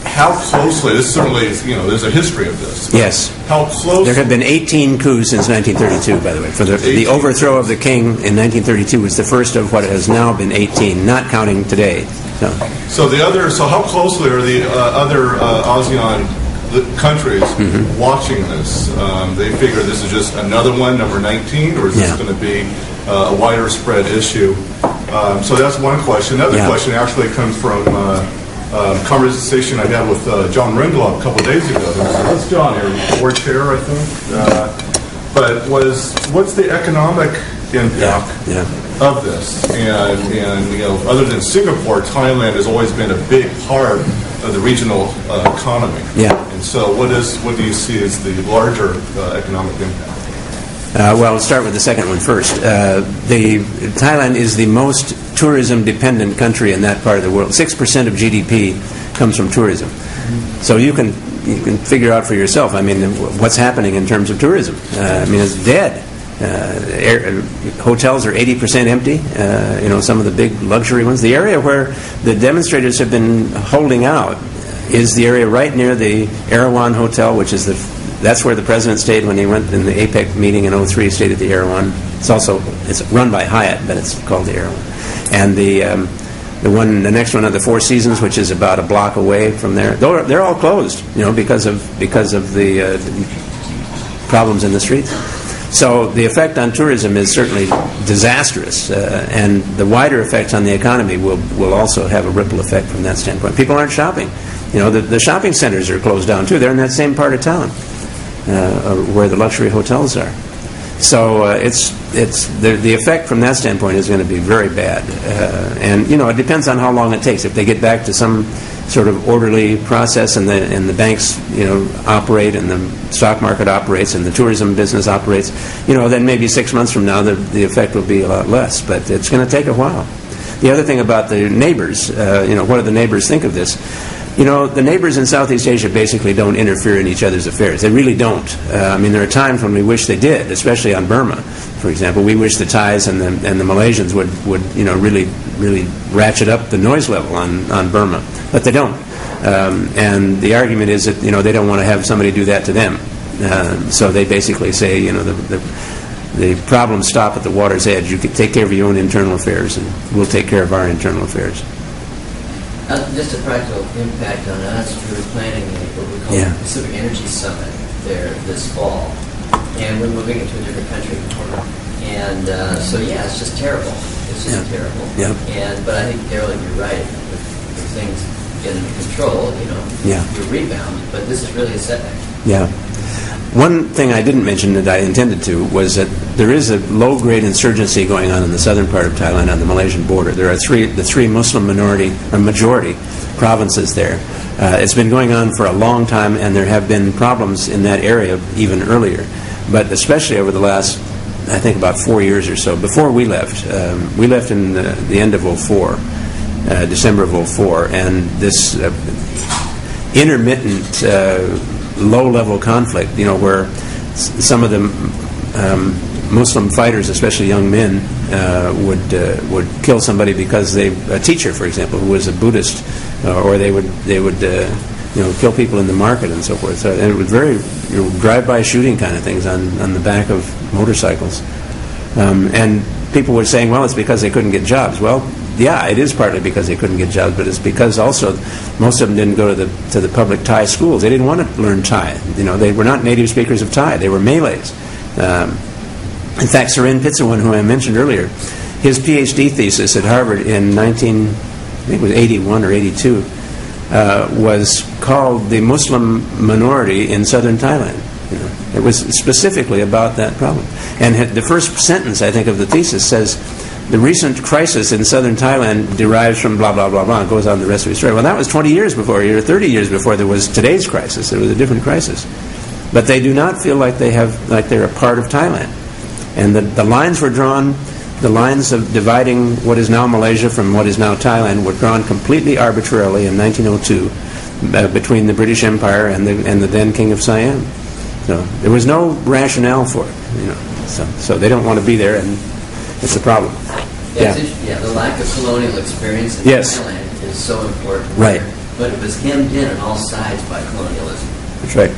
how closely? This certainly is, there's a history of this. Yes. How close? There have been 18 coups since 1932, by the way. For the overthrow of the king in 1932 was the first of what has now been 18, not counting today. So how closely are the other ASEAN the countries watching this? They figure this is just another one, number 19, or is this going to be a wider spread issue? So that's one question. Another question actually comes from conversation I had with John Ringlaw a couple of days ago. That's John here, board chair, I think. But what's the economic impact of this? And you know, other than Singapore, Thailand has always been a big part of the regional economy. And so, what do you see as the larger economic impact? Well, let's start with the second one first. Thailand is the most tourism-dependent country in that part of the world. 6% of GDP comes from tourism. So you can figure out for yourself. I mean, what's happening in terms of tourism? I mean, it's dead. Hotels are 80% empty. You know, some of the big luxury ones. The area where the demonstrators have been holding out is the area right near the Erawan Hotel, which is that's where the president stayed when he went in the APEC meeting in 2003. Stayed at the Erawan. It's run by Hyatt, but it's called the Erawan. And the next one are the Four Seasons, which is about a block away from there. They're all closed, you know, because of the problems in the streets. So the effect on tourism is certainly disastrous, and the wider effects on the economy will also have a ripple effect from that standpoint. People aren't shopping. You know, the shopping centers are closed down too. They're in that same part of town where the luxury hotels are. So the effect from that standpoint is going to be very bad, and you know, it depends on how long it takes. If they get back to some sort of orderly process, and the banks, you know, operate, and the stock market operates, and the tourism business operates, you know, then maybe 6 months from now the effect will be a lot less. But it's going to take a while. The other thing about the neighbors, you know, what do the neighbors think of this? You know, the neighbors in Southeast Asia basically don't interfere in each other's affairs. They really don't. I mean, there are times when we wish they did, especially on Burma, for example. We wish the Thais and the Malaysians would you know, really ratchet up the noise level on Burma, but they don't. And the argument is that, you know, they don't want to have somebody do that to them. So they basically say, you know, the problems stop at the water's edge. You can take care of your own internal affairs, and we'll take care of our internal affairs. Just a practical impact on us. We were planning what we call the Pacific Energy Summit there this fall, and we're moving into a different country. And so it's just terrible. It's just terrible. But I think, Darryl, you're right. If things get under control, you know, you rebound. But this is really a setback. One thing I didn't mention that I intended to was that there is a low-grade insurgency going on in the southern part of Thailand on the Malaysian border. There are the three Muslim majority provinces there. It's been going on for a long time, and there have been problems in that area even earlier. But especially over the last, I think, about 4 years or so. Before we left in the end of 2004, December of 2004, and this intermittent low-level conflict, you know, where some of the Muslim fighters, especially young men, would kill somebody because a teacher, for example, who was a Buddhist, or they would you know, kill people in the market and so forth. So, and it was very, you know, drive-by shooting kind of things on the back of motorcycles, and people were saying, well, it's because they couldn't get jobs. Well, yeah, it is partly because they couldn't get jobs, but it's because also most of them didn't go to the public Thai schools. They didn't want to learn Thai. You know, they were not native speakers of Thai. They were Malays. In fact, Surin Pitsawan, who I mentioned earlier, his PhD thesis at Harvard in 1981 or 82 was called "The Muslim Minority in Southern Thailand." You know, it was specifically about that problem. And the first sentence, I think, of the thesis says, "The recent crisis in southern Thailand derives from blah, blah, blah, blah," and goes on the rest of the story. Well, that was 20 years before, or 30 years before there was today's crisis. There was a different crisis. But they do not feel like they're a part of Thailand. And the lines were drawn, the lines of dividing what is now Malaysia from what is now Thailand were drawn completely arbitrarily in 1902 between the British Empire and the then King of Siam. So there was no rationale for it, you know. So they don't want to be there, and it's a problem. The lack of colonial experience in Thailand is so important. Right. But it was hemmed in on all sides by colonialism. That's right.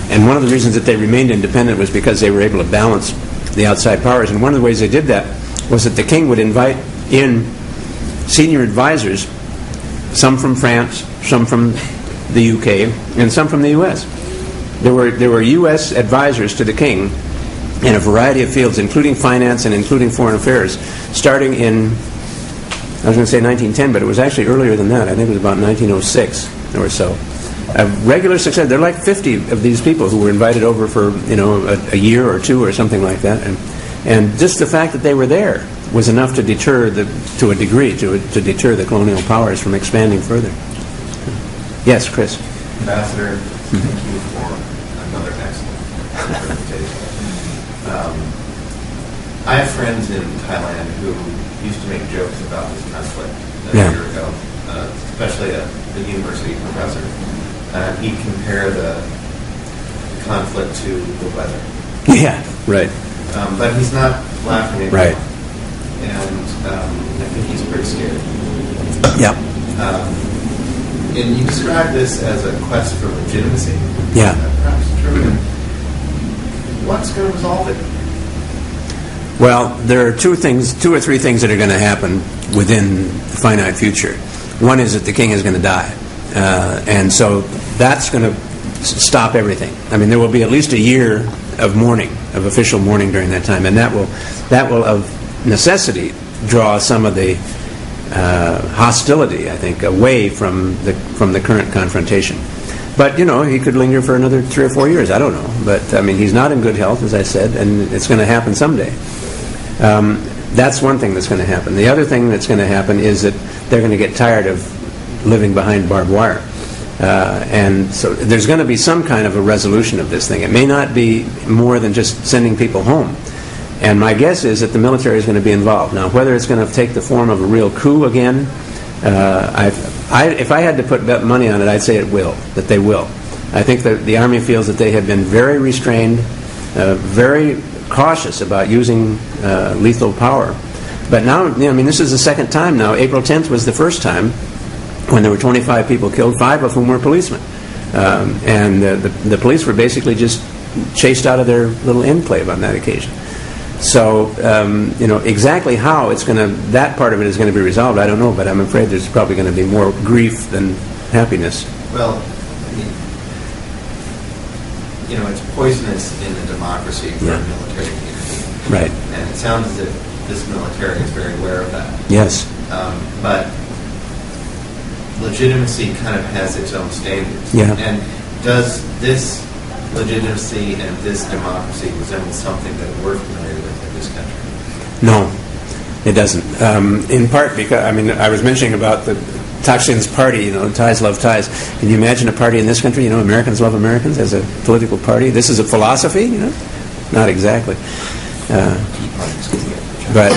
And one of the reasons that they remained independent was because they were able to balance the outside powers. And one of the ways they did that was that the king would invite in senior advisors, some from France, some from the UK and some from the US. There were U.S. advisors to the king in a variety of fields, including finance and including foreign affairs, starting in, I was going to say 1910, but it was actually earlier than that. I think it was about 1906 or so. A regular success. There are like 50 of these people who were invited over for a year or two or something like that, and just the fact that they were there was enough to deter to a degree to deter the colonial powers from expanding further. Yes, Chris. Ambassador, thank you for another excellent presentation. I have friends in Thailand who used to make jokes about this conflict a year ago, especially a university professor. He'd compare the conflict to the weather. Yeah, right. But he's not laughing anymore. Right. And I think he's pretty scared. Yep. And you describe this as a quest for legitimacy. Yeah. Perhaps true. What's going to resolve it? Well, there are two or three things that are going to happen within the finite future. One is that the king is going to die. And so that's going to stop everything. I mean, there will be at least a year of mourning, of official mourning during that time. And that will of necessity draw some of the hostility, I think, away from the current confrontation. But, he could linger for another 3 or 4 years. I don't know. But, I mean, he's not in good health, as I said, and it's going to happen someday. That's one thing that's going to happen. The other thing that's going to happen is that they're going to get tired of living behind barbed wire. And so there's going to be some kind of a resolution of this thing. It may not be more than just sending people home. And my guess is that the military is going to be involved. Now, whether it's going to take the form of a real coup again, if I had to put money on it, I'd say that they will. I think that the Army feels that they have been very restrained, very cautious about using lethal power. But now, this is the second time now. April 10th was the first time when there were 25 people killed, 5 of whom were policemen. And the police were basically just chased out of their little enclave on that occasion. So, exactly how that part of it is going to be resolved, I don't know, but I'm afraid there's probably going to be more grief than happiness. Well, it's poisonous in a democracy for a military community. Right. And it sounds as if this military is very aware of that. Yes. But legitimacy kind of has its own standards. Yeah. And does this legitimacy and this democracy resemble something that we're familiar with in this country? No, it doesn't. In part because, I was mentioning about the Thaksin's party, Thais love Thais. Can you imagine a party in this country, Americans love Americans as a political party? This is a philosophy, Not exactly. But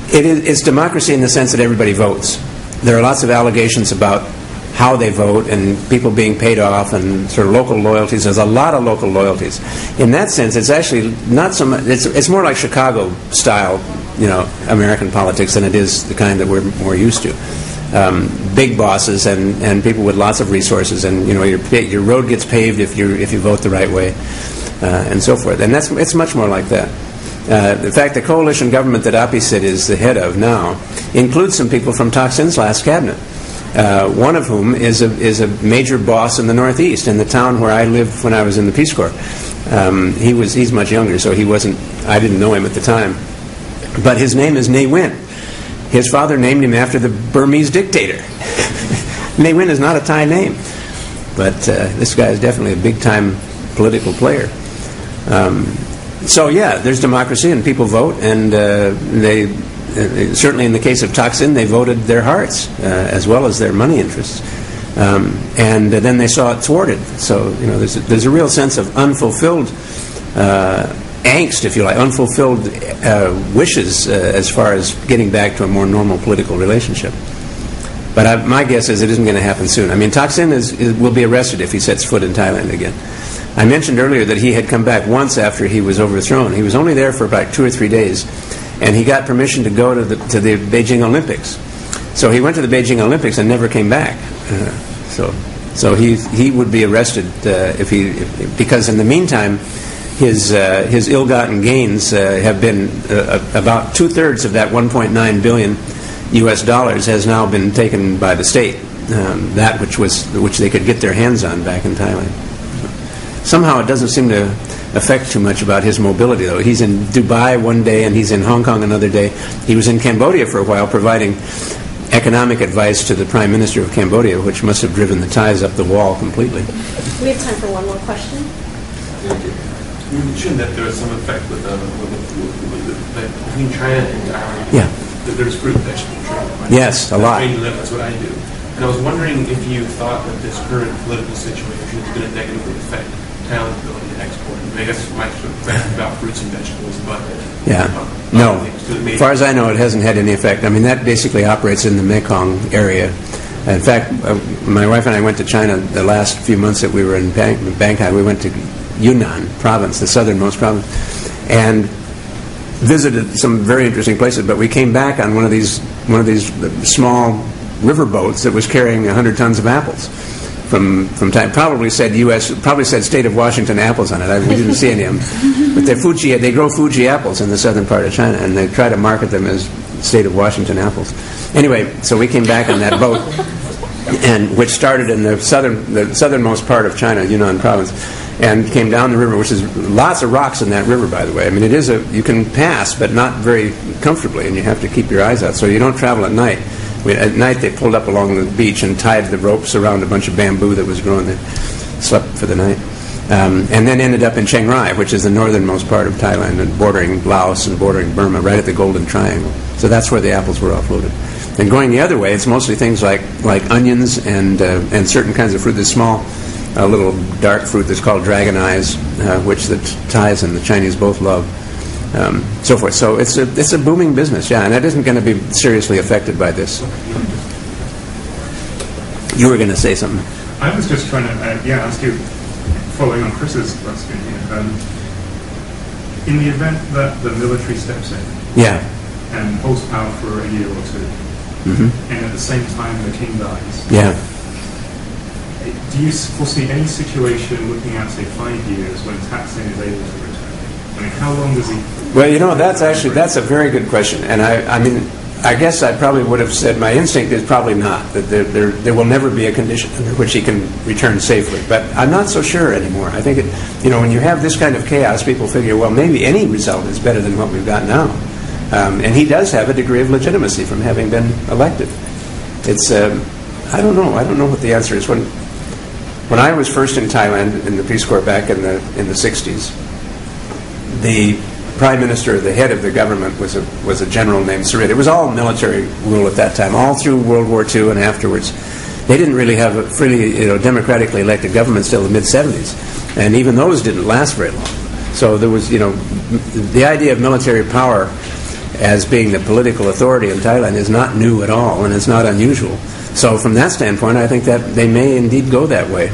it's democracy in the sense that everybody votes. There are lots of allegations about how they vote and people being paid off and sort of local loyalties. There's a lot of local loyalties. In that sense, it's actually not so much. It's more like Chicago style, American politics than it is the kind that we're more used to. Big bosses and people with lots of resources, and your road gets paved if you vote the right way, and so forth. And it's much more like that. In fact, the coalition government that Apisit is the head of now includes some people from Thaksin's last cabinet. One of whom is a major boss in the Northeast, in the town where I lived when I was in the Peace Corps. He's much younger, so I didn't know him at the time. But his name is Ne Win. His father named him after the Burmese dictator. Ne Win is not a Thai name, but this guy is definitely a big-time political player. So yeah, there's democracy and people vote, and they certainly in the case of Thaksin, they voted their hearts as well as their money interests, and then they saw it thwarted. So there's a real sense of unfulfilled angst, if you like, unfulfilled wishes as far as getting back to a more normal political relationship. But my guess is it isn't going to happen soon. Thaksin will be arrested if he sets foot in Thailand again. I mentioned earlier that he had come back once after he was overthrown. He was only there for about 2 or 3 days, and he got permission to go to the Beijing Olympics. So he went to the Beijing Olympics and never came back. So he would be arrested because in the meantime, his ill-gotten gains have been about 2/3 of that 1.9 billion U.S. dollars has now been taken by the state, that which they could get their hands on back in Thailand. Somehow it doesn't seem to affect too much about his mobility, though. He's in Dubai one day and he's in Hong Kong another day. He was in Cambodia for a while providing economic advice to the Prime Minister of Cambodia, which must have driven the Thais up the wall completely. We have time for one more question. You mentioned that there is some effect between China and Thailand. Yeah. That there's fruit and vegetable trade. Right? Yes, a lot. That's what I do. And I was wondering if you thought that this current political situation is going to negatively affect Thailand's ability to export. I guess my question about fruits and vegetables, but no. As far as I know, it hasn't had any effect. I mean, that basically operates in the Mekong area. In fact, my wife and I went to China the last few months that we were in Bangkok. We went to Yunnan province, the southernmost province, and visited some very interesting places. But we came back on one of these small river boats that was carrying 100 tons of apples from Thailand. Probably said State of Washington apples on it. We didn't see any of them. But they grow Fuji apples in the southern part of China, and they try to market them as State of Washington apples. Anyway, so we came back on that boat, and which started in the southernmost part of China, Yunnan province, and came down the river, which is lots of rocks in that river, by the way. I mean, you can pass, but not very comfortably, and you have to keep your eyes out, so you don't travel at night. At night, they pulled up along the beach and tied the ropes around a bunch of bamboo that was growing there, slept for the night, and then ended up in Chiang Rai, which is the northernmost part of Thailand, and bordering Laos and bordering Burma, right at the Golden Triangle. So that's where the apples were offloaded. And going the other way, it's mostly things like onions and certain kinds of fruit. This small little dark fruit that's called dragon eyes, which the Thais and the Chinese both love. So forth. So it's a booming business, yeah, and it isn't going to be seriously affected by this. You were going to say something. I was just trying to ask you, following on Chris's question here, in the event that the military steps in, and holds power for a year or two, and at the same time the king dies, do you foresee any situation looking at, say, 5 years when Thaksin is able to return? I mean, how long does he... Well, that's a very good question. And I guess I probably would have said my instinct is probably not, that there will never be a condition under which he can return safely. But I'm not so sure anymore. I think, when you have this kind of chaos, people figure, well, maybe any result is better than what we've got now. And he does have a degree of legitimacy from having been elected. It's, I don't know what the answer is. When I was first in Thailand in the Peace Corps back in the 60s, the prime minister, the head of the government, was a general named Sarit. It was all military rule at that time, all through World War II and afterwards. They didn't really have a freely, democratically elected government till the mid-70s, and even those didn't last very long. So there was, the idea of military power as being the political authority in Thailand is not new at all, and it's not unusual. So from that standpoint, I think that they may indeed go that way.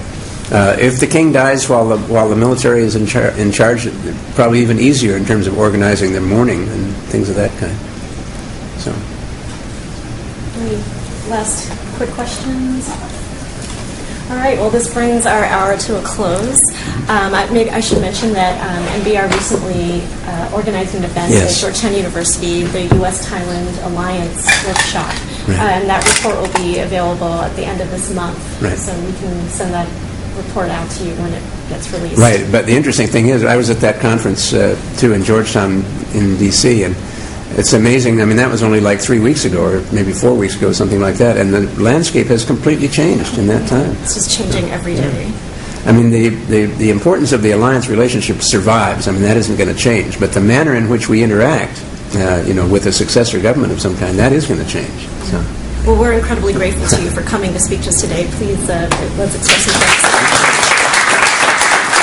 If the king dies while the military is in charge, probably even easier in terms of organizing their mourning and things of that kind. So. Any last quick questions? All right. Well, this brings our hour to a close. Maybe I should mention that NBR recently organized an event at Georgetown University, the U.S.-Thailand Alliance Workshop, and that report will be available at the end of this month. Right. So we can send that report out to you when it gets released. Right, but the interesting thing is, I was at that conference too in Georgetown in D.C., and it's amazing. I mean, that was only like 3 weeks ago, or maybe 4 weeks ago, something like that, and the landscape has completely changed in that time. It's just changing every day. I mean, the importance of the alliance relationship survives. I mean, that isn't going to change, but the manner in which we interact, with a successor government of some kind, that is going to change. So. Well, we're incredibly grateful to you for coming to speak to us today. Please, let's express some thanks.